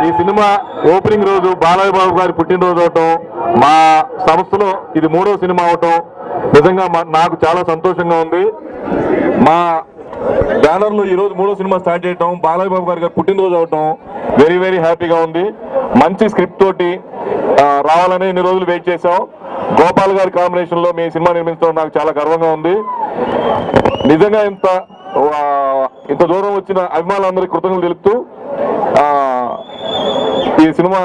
ఈ cinema opening రోజు బాలయ్య బాబు గారి పుట్టినరోజు అవటం, మా సంస్థలో ఇది 3వ సినిమా అవటం నిజంగా నాకు చాలా సంతోషంగా ఉంది. మా బ్యానర్ లో ఈ రోజు 3వ సినిమా స్టార్ట్ చేయటం, బాలయ్య బాబు గారి పుట్టినరోజు అవటం వెరీ వెరీ హ్యాపీగా ఉంది. మంచి స్క్రిప్ట్ తోటి రావాలని ఇన్ని రోజులు వెయిట్ చేశాం. గోపాల్ గారి కాంబినేషన్ లో మీ సినిమా నిర్మించడం నాకు చాలా గర్వంగా ఉంది. నిజంగా ఇంత దూరం వచ్చిన అభిమానులందరికీ కృతజ్ఞతలు తెలుపుతూ ఈ సినిమా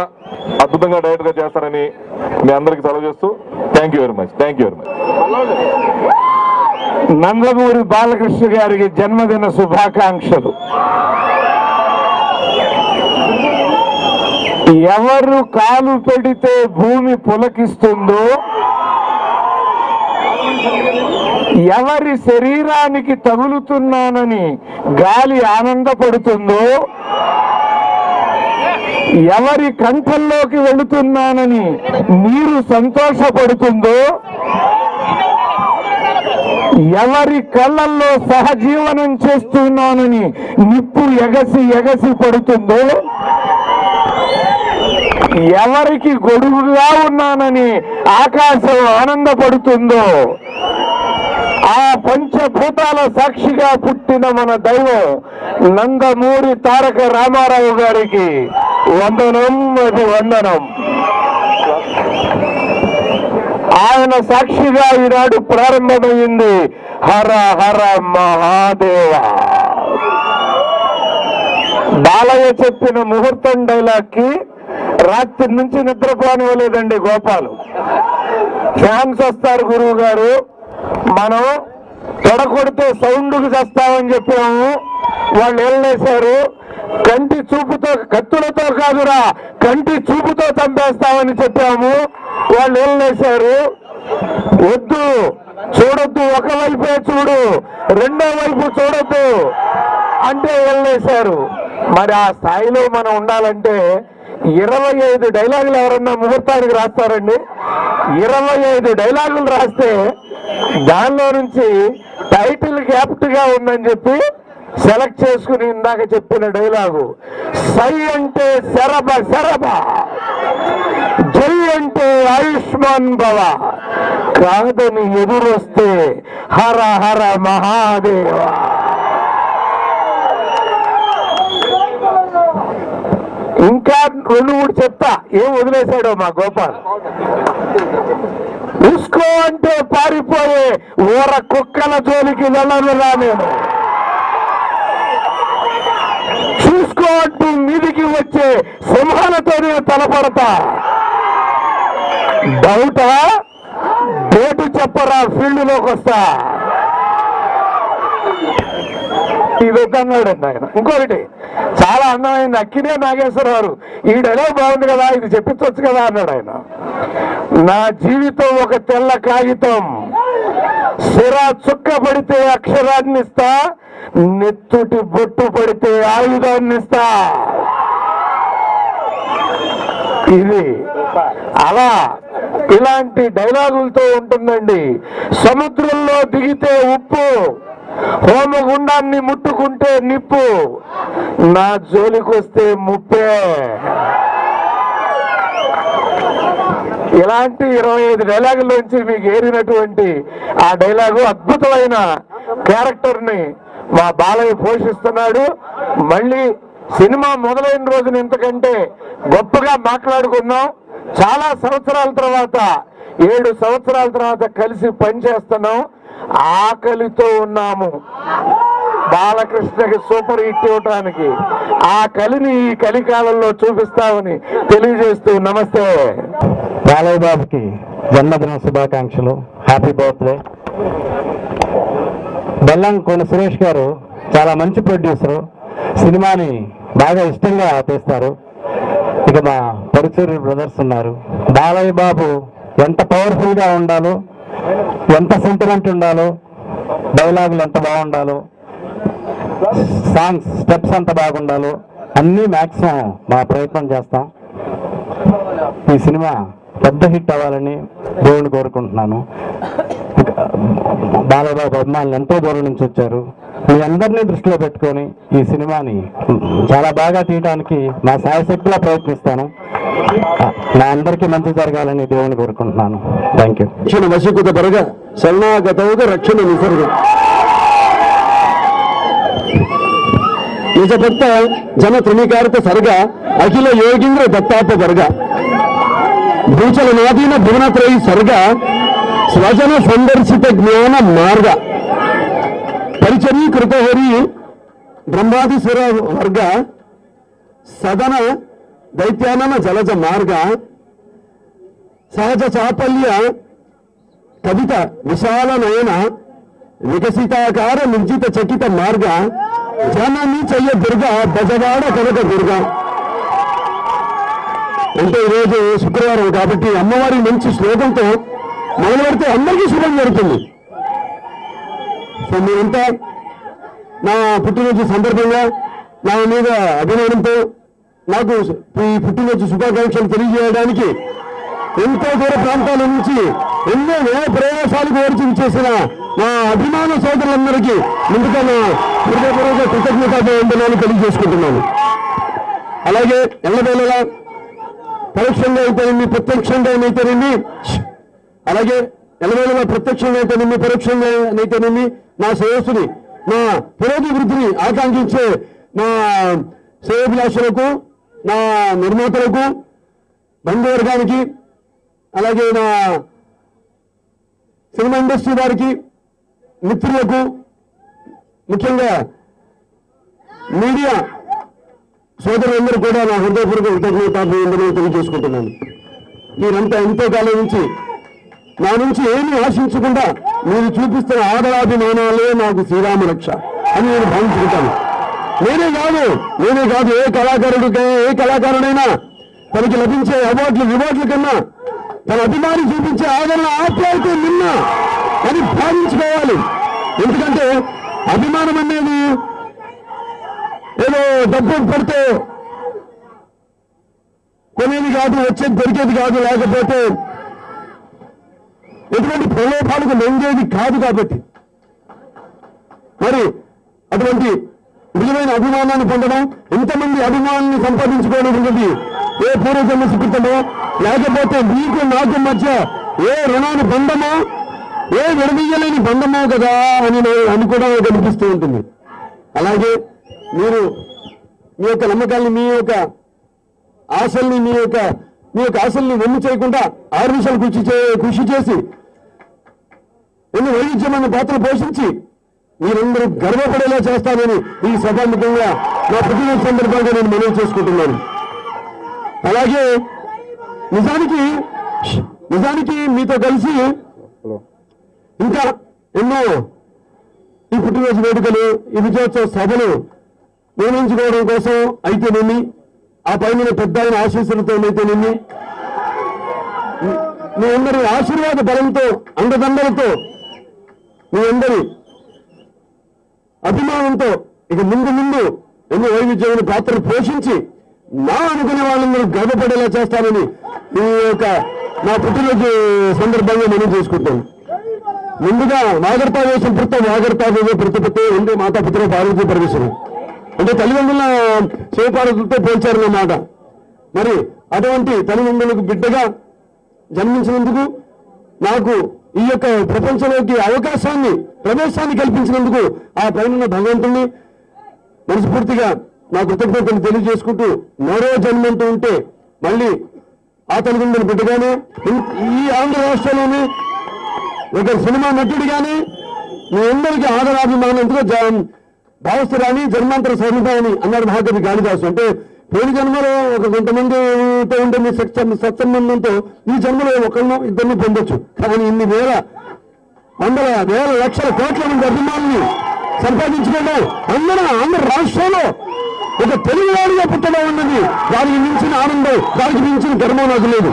అద్భుతంగా డైరెక్ట్ గా చేస్తారని మీ అందరికీ సెలవు చేస్తూ thank you very much. Nandamuri Balakrishna గారికి జన్మదిన శుభాకాంక్షలు. ఎవరు కాలు పెడితే భూమి పులకిస్తుందో, ఎవరి శరీరానికి తగులుతున్నానని గాలి ఆనందపడుతుందో, ఎవరి కంఠంలోకి వెళుతున్నానని నీరు సంతోషపడుతుందో, ఎవరి కళ్ళల్లో సహజీవనం చేస్తున్నానని నిప్పు ఎగసి పడుతుందో, ఎవరికి గొడుగుగా ఉన్నానని ఆకాశం ఆనందపడుతుందో, ఆ పంచభూతాల సాక్షిగా పుట్టిన మన దైవం నందమూరి తారక రామారావు గారికి వందనం. ఆయన సాక్షిగా ఈనాడు ప్రారంభమైంది హర హర మహాదేవ. బాలయ్య చెప్పిన ముహూర్తం డైలాగ్ కి రాత్రి నుంచి నిద్రపోనివ్వలేదండి గోపాలు. ఫ్యాన్స్ వస్తారు గురువు గారు, మనం తొడకొడితే సౌండ్కి చేస్తామని చెప్పాము, వాళ్ళు వెళ్ళేశారు. కంటి చూపుతో, కత్తులతో కాదురా కంటి చూపుతో చంపేస్తామని చెప్పాము, వాళ్ళు వెళ్ళేశారు. వద్దు, చూడొద్దు, ఒకవైపే చూడు, రెండో వైపు చూడొద్దు అంటే వెళ్ళేశారు. మరి ఆ స్థాయిలో మనం ఉండాలంటే 25 డైలాగులు ఎవరన్నా ముహూర్తానికి రాస్తారండి? 25 డైలాగులు రాస్తే దానిలో నుంచి టైటిల్ గ్యాప్ట్ గా ఉందని చెప్పి సెలెక్ట్ చేసుకుని ఇందాక చెప్పిన డైలాగు సై అంటే శరభ శరభ, జై అంటే ఆయుష్మాన్ భవ, కాదని ఎదురొస్తే హర హర మహాదేవ. ఇంకా 2-3 చెప్తా, ఏం వదిలేశాడో మా గోపాల్. ఉస్కో అంటే పారిపోయే ఊర కుక్కల జోలికి వెళ్ళనురా నేను, చూసుకో అంటూ మీదికి వచ్చే సింహాలతోనే తలపడతా. డౌటా? డేటు చెప్పరా, ఫీల్డ్ లోకి వస్తా. ఇది వద్దన్నాడండి ఆయన. ఇంకొకటి చాలా అందమైంది, అక్కినే నాగేశ్వరరావు ఈ డైలాగ్ బాగుంది కదా, ఇది చెప్పించవచ్చు కదా అన్నాడు ఆయన. నా జీవితం ఒక తెల్ల కాగితం, సిరా చుక్క పడితే అక్షరాన్ని ఇస్తా, నెత్తుటి బొట్టు పడితే ఆయుధాన్ని ఇస్తా. ఇది అలా ఇలాంటి డైలాగులతో ఉంటుందండి. సముద్రంలో దిగితే ఉప్పు, హోమగుండాన్ని ముట్టుకుంటే నిప్పు, నా జోలికొస్తే ముప్పే. ఇలాంటి 25 డైలాగుల్లోంచి మీకు ఏరినటువంటి ఆ డైలాగు, అద్భుతమైన క్యారెక్టర్ ని మా బాలయ్య పోషిస్తున్నాడు. మళ్ళీ సినిమా మొదలైన రోజున ఇంతకంటే గొప్పగా మాట్లాడుకుందాం. చాలా సంవత్సరాల తర్వాత, 7 సంవత్సరాల తర్వాత కలిసి పనిచేస్తున్నాం. ఆకలితో ఉన్నాము బాలకృష్ణకి సూపర్ హిట్ ఇవ్వటానికి. ఆ కలిని ఈ కలికాలంలో చూపిస్తామని తెలియజేస్తూ నమస్తే. బాలయ్య బాబుకి జన్మదిన శుభాకాంక్షలు, హ్యాపీ బర్త్డే. బెల్లంకొండ సురేష్ గారు చాలా మంచి ప్రొడ్యూసరు, సినిమాని బాగా ఇష్టంగా తీస్తారు. ఇక మా పరుచూరి బ్రదర్స్ ఉన్నారు. బాలయ్య బాబు ఎంత పవర్ఫుల్గా ఉండాలో, ఎంత సెంటిమెంట్ ఉండాలో, డైలాగులు ఎంత బాగుండాలో, సాంగ్స్ స్టెప్స్ ఎంత బాగుండాలో అన్నీ మ్యాక్సిమం మా ప్రయత్నం చేస్తాం. ఈ సినిమా పెద్ద హిట్ అవ్వాలని దేవుని కోరుకుంటున్నాను. బాలయ్య బాబు అభిమానులు ఎంతో దూరం నుంచి వచ్చారు, మీ అందరినీ దృష్టిలో పెట్టుకొని ఈ సినిమాని చాలా బాగా తీయడానికి నా శాయశక్తిలా ప్రయత్నిస్తాను. నా అందరికీ మంచి జరగాలని దేవుని కోరుకుంటున్నాను. Thank you. ರಕ್ಷಣೆ ವಶೀಕೃತ ಬರಗ ಶರಣಾಗತವಾಗ ರಕ್ಷಣೆ ನಿಸರ್ಗ ನಿಜಭಕ್ತ ಜನ ತ್ರಿಣಿಕಾರಕ ಸರ್ಗ ಅಖಿಲ ಯೋಗೀಂದ್ರ ದತ್ತಾಪ ವರ್ಗ ಭೂಚಲ ನಾದೀನ ಭುವನತ್ರಯಿ ಸರ್ಗ ಸ್ವಜನ ಸಂದರ್ಶಿತ ಜ್ಞಾನ ಮಾರ್ಗ ಪರಿಚರೀಕೃತ ಹರಿ ಬ್ರಹ್ಮಾದಿಸುರ ವರ್ಗ ಸದನ ದೈತ್ಯಾನನ ಜಲಜ ಮಾರ್ಗ సహజ చాపల్య కవిత విశాల నయన వికసితాకార నిర్జిత చకిత మార్గ జనని చెయ్య దుర్గ బజవాడ కనక దుర్గ. అంటే ఈరోజు శుక్రవారం కాబట్టి అమ్మవారి మంచి శ్లోకంతో మొదలు పెడితే అందరికీ శుభం జరుగుతుంది. సో మీరంతా నా పుట్టినరోజు సందర్భంగా నా మీద అభిమానంతో నాకు ఈ పుట్టినరోజు శుభాకాంక్షలు తెలియజేయడానికి ఎంతో దూర ప్రాంతాల నుంచి ఎన్నో ప్రయాసాలకు ఓర్చి చేసిన నా అభిమాన సోదరులందరికీ ముందుగా నా హృదయపూర్వక కృతజ్ఞతాభివందనాలు తెలియజేసుకుంటున్నాను. అలాగే ఎల్లవేళలా పరోక్షంగా అయితేనేమి ప్రత్యక్షంగా అయితేనేమి అలాగే ఎల్లవేళలా ప్రత్యక్షంగా అయితేనేమి పరోక్షంగా అయితేనేమి నా శ్రేయస్సుని నా పురోభివృద్ధిని ఆకాంక్షించే నా శ్రేయోభిలాషులకు నా నిర్మాతలకు బంధువర్గానికి అలాగే నా సినిమా ఇండస్ట్రీ వారికి మిత్రులకు ముఖ్యంగా మీడియా సోదరులందరూ కూడా నా హృదయపూర్వక కృతజ్ఞతాభివందనాలు తెలియజేసుకుంటున్నాను. మీరంతా ఎంతో కాలం నుంచి నా నుంచి ఏమీ ఆశించకుండా మీరు చూపిస్తున్న ఆదరాభిమానాలే నాకు శ్రీరామ రక్ష అని నేను భావించుకుంటాను. నేనే కాదు ఏ కళాకారుడైనా తనకి లభించే అవార్డులు రివార్డుల కన్నా తన అభిమాని చూపించే ఆదరణ ఆప్యాయత నిన్న అని భావించుకోవాలి. ఎందుకంటే అభిమానం అనేది ఏదో డబ్బు పెడితే కొనేది కాదు, వచ్చేది దొరికేది కాదు, లేకపోతే ఎటువంటి ప్రలోభాలకు లొంగేది కాదు. కాబట్టి మరి అటువంటి విలువైన అభిమానాన్ని పొందడం, ఎంతమంది అభిమానాన్ని సంపాదించుకోవడం అనేది ఏ పూర్వజన్మ సుకృతమో లేకపోతే మీకు నాకు మధ్య ఏ రుణాన్ని బంధమో ఏ విడదీయలేని బంధమో కదా అని అనుకోవడం కనిపిస్తూ ఉంటుంది. అలాగే మీరు మీ యొక్క నమ్మకాన్ని మీ యొక్క ఆశల్ని వెన్ను చేయకుండా 6 నిమిషాలు కృషి చేసి ఎన్ని వైవిధ్యమైన పాత్ర పోషించి మీరందరూ గర్వపడేలా చేస్తానని ఈ సభాముఖంగా నా పుట్టినరోజు సందర్భంగా నేను మనవి చేసుకుంటున్నాను. అలాగే నిజానికి మీతో కలిసి ఇంకా ఎన్నో ఈ పుట్టినరోజు వేడుకలు ఈ విజయోత్సవ సభలు నిర్వహించుకోవడం కోసం అయితేనేమి, ఆ పైన పెద్ద ఆయన ఆశీస్సులతో అయితేనేమి, మీ అందరి ఆశీర్వాద బలంతో అండదండలతో మీ అందరి అభిమానంతో ఇక ముందు ఎన్నో వైవిధ్యమైన పాత్రలు పోషించి నా అనుకునే వాళ్ళందరూ గర్వపడేలా చేస్తానని ఈ యొక్క నా పుట్టినరోజు సందర్భంగా మనం చేసుకుంటాను. ముందుగా వాగర్తావే సంపృత వాగర్తావే ప్రతిపత్తే ఉండే మాతాపిత్ర పార్వతీ పరమేశ్వరం అంటే తల్లిదండ్రుల శివపార్వతులతో పోల్చారన్నమాట. మరి అటువంటి తల్లిదండ్రులకు బిడ్డగా జన్మించినందుకు, నాకు ఈ యొక్క ప్రపంచంలోకి ప్రవేశాన్ని కల్పించినందుకు ఆ పైన భగవంతుణ్ణి మనస్ఫూర్తిగా నా కృతజ్ఞతలు తెలియజేసుకుంటూ, మరో జన్మంటూ ఉంటే మళ్ళీ ఆ తల్లిదండ్రుల బిడ్డగానే ఈ ఆంధ్ర రాష్ట్రంలోనే ఒక సినిమా నటుడిగానే మీ అందరికీ ఆదరాభిమానంతో భావస్థురాని జన్మాంతర సముదాయని అన్నాడు మహాకవి కాళిదాసు. అంటే పోయిన జన్మలో ఒక కొంతమందితో ఉండే మీ సత్సంబంధంతో ఈ జన్మలో ఒకరినో ఇద్దరిని పొందొచ్చు. కానీ ఇన్ని వందల వేల లక్షల కోట్ల మంది అభిమానుల్ని సంపాదించుకోవడం ఆంధ్ర రాష్ట్రంలో ఒక తెలుగువాడిగా పుట్టడం ఉన్నది. దానికి మించిన ఆనందం, దానికి మించిన గర్వం నాకు లేదు.